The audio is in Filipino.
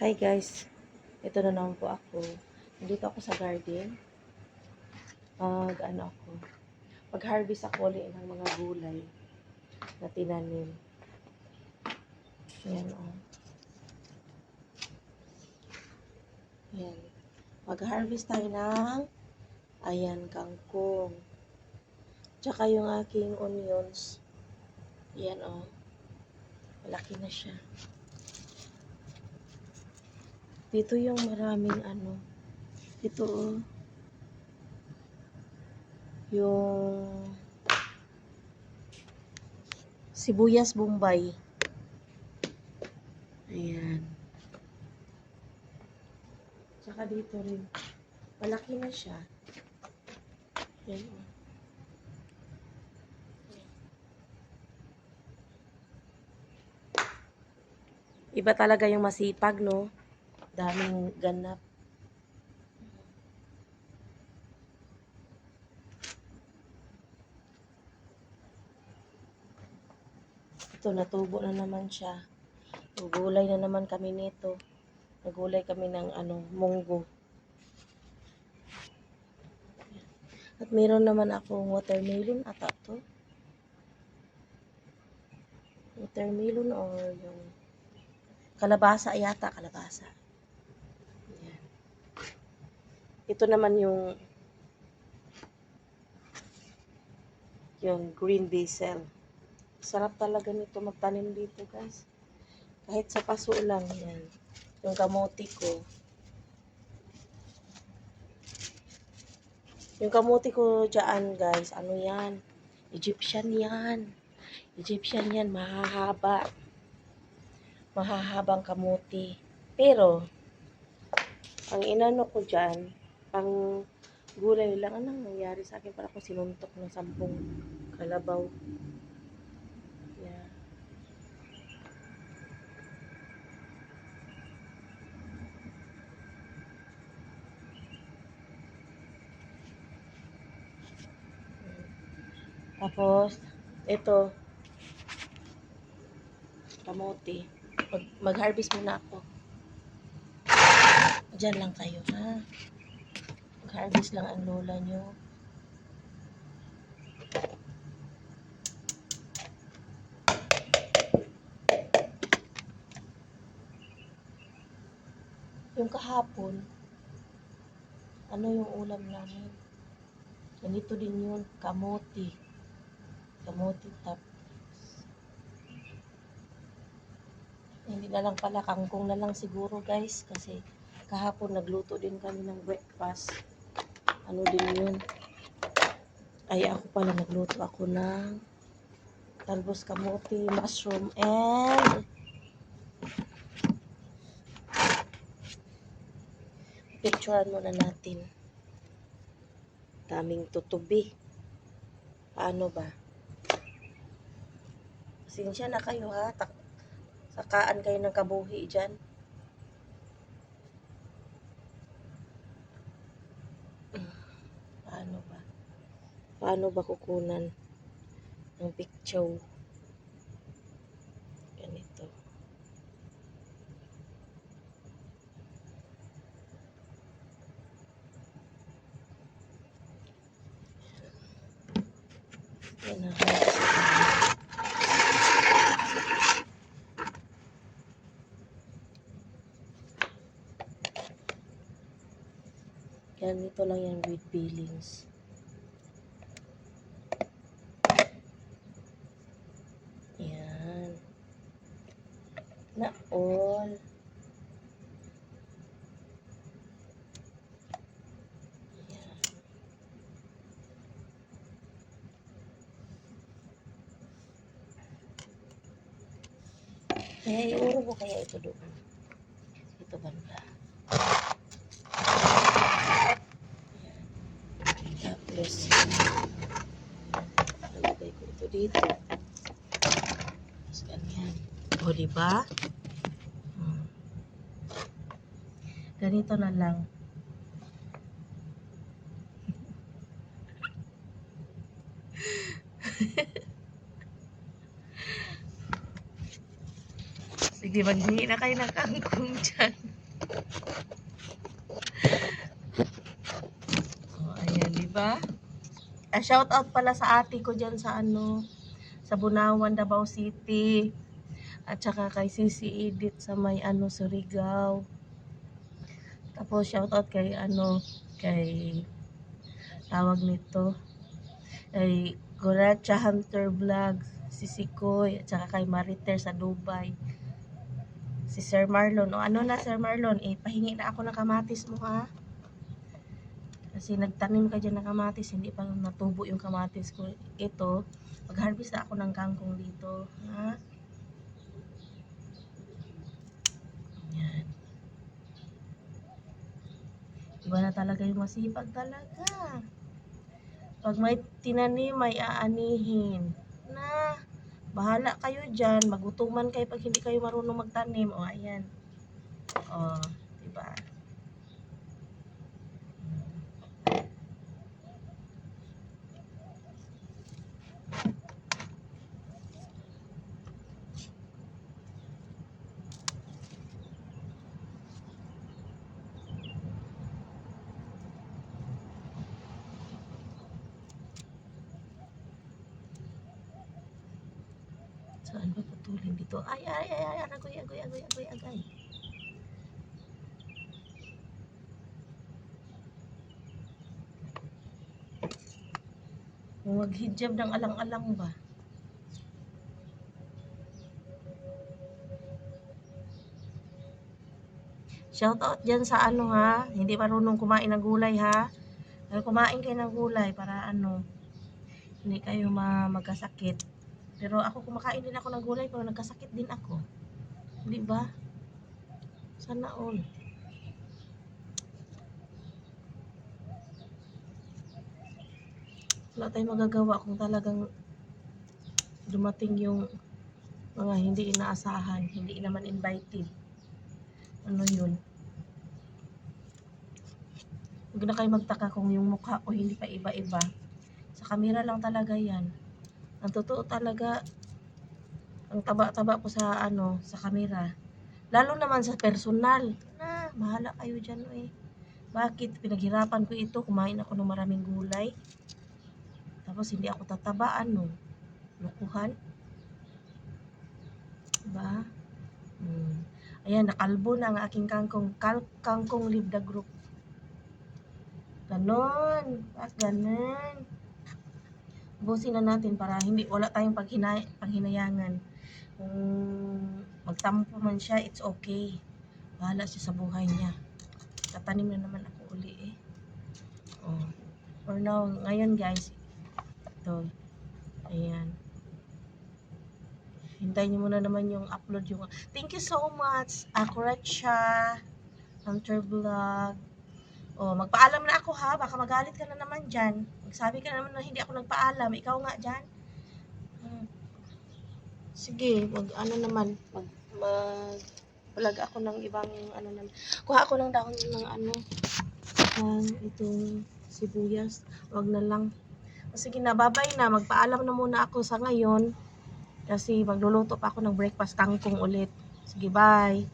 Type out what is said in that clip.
Hi guys, ito na naman po ako. Nandito ako sa garden. Mag-harvest ako ulit ng mga gulay na tinanim. Ayan o. Ayan. Mag-harvest tayo ng, ayan, kangkong. Tsaka yung aking onions. Ayan o. Malaki na siya. Dito yung maraming Ito o. Yung sibuyas bombay. Ayan. Tsaka dito rin. Malaki na siya. Ayan o. Iba talaga yung masipag, no? Daming ganap. Ito, natubo na naman siya. Gulay na naman kami nito. Nagulay kami ng munggo. At meron naman akong watermelon ata to. Watermelon or yung kalabasa yata, kalabasa. Ayan. Ito naman yung green basil. Sarap talaga nito magtanim dito, guys. Kahit sa paso lang yan. Yung kamote ko. Yung kamote ko dyan, guys, ano yan? Egyptian yan. Egyptian yan, mahahaba. Mahahabang kamote. Pero, ang inano ko dyan, ang gulay lang, anong nangyari sa akin? Para ko sinuntok ng 10 kalabaw. Yeah. Tapos, ito, kamote. Mag-harvest muna ako. Diyan lang kayo, ha? Mag-harvest lang ang lola nyo. Yung kahapon, ano yung ulam namin? Ganito din yun, kamote. Kamote top. Hindi na lang pala, kangkong na lang siguro, guys. Kasi kahapon nagluto din kami ng breakfast. Ano din yun? Ay, ako pala nagluto ako ng talbos kamote, mushroom, and picturean muna natin. Daming tutubi. Paano ba? Pasensya na kayo, ha? Sakaan kayo ng kabuhi dyan. Paano ba? Paano ba kukunan ng picture? Ganito. Yan na. Ganito lang yan with peelings. Yan. Na all. Yan. Kaya iuro ko kaya ito doon. Ito banda. Yan. Tapos, nalagay ko ito dito. Tapos ganyan. O, diba? Ganito na lang. Sige, maghingi na kayo ng kangkong dyan. Oh, ayan, diba? Shout out pala sa ate ko dyan sa sa Bunawan, Davao City. At saka kay Sisi Edith sa may Surigao. Tapos shout out kay kay tawag nito, kay Goracha Hunter Vlogs, si Sikoy, at saka kay Mariter sa Dubai. Si Sir Marlon, na Sir Marlon, pahingi na ako ng kamatis mo ha. Kasi nagtanim ka dyan ng kamatis, hindi pa natubo yung kamatis ko. Ito, mag-harvest na ako ng kangkong dito. Ha? Yan. Iba na talaga yung masipag talaga. Pag may tinanim, may aanihin. Na, bahala kayo dyan. Magutuman kayo pag hindi kayo marunong magtanim. O, ayan. O, diba? Saan ba putulin dito? Ay, agoy. Maghijab ng alang-alang ba? Shout out dyan sa ha, hindi marunong kumain ng gulay ha. Kumain kayo ng gulay para hindi kayo magkasakit. Pero ako kumakain din ako ng gulay pero nagkasakit din ako. Di ba? Sana all. Wala tayong magagawa kung talagang dumating yung mga hindi inaasahan, hindi naman invited. Ano yun? Huwag na kayo magtaka kung yung mukha ko hindi pa iba-iba. Sa camera lang talaga yan. Ang totoo talaga, ang taba-taba ko sa sa camera. Lalo naman sa personal. Mahala kayo dyan Bakit? Pinaghirapan ko ito, kumain ako ng maraming gulay. Tapos hindi ako tatabaan Lukuhan. Diba? Ayan, nakalbo na ang aking kangkong. Kangkong leave the group. Ganon. Ganon. Busin na natin para wala tayong paghinayangan. Kung magtampo man siya, it's okay. Bahala siya sa buhay niya. Tatanim na naman ako uli For now, ngayon guys, ito. Ayan. Hintayin niyo muna naman yung upload yung. Thank you so much. Goracha Hunter Vlog. Magpaalam na ako ha. Baka magalit ka na naman dyan. Magsabi ka na naman na hindi ako nagpaalam. Ikaw nga dyan. Sige, naman. Vlog ako ng ibang naman. Kuha ako ng dahon ng itong sibuyas. Wag na lang. Sige na, bye-bye na. Magpaalam na muna ako sa ngayon. Kasi magluluto pa ako ng breakfast kangkong ulit. Sige, bye.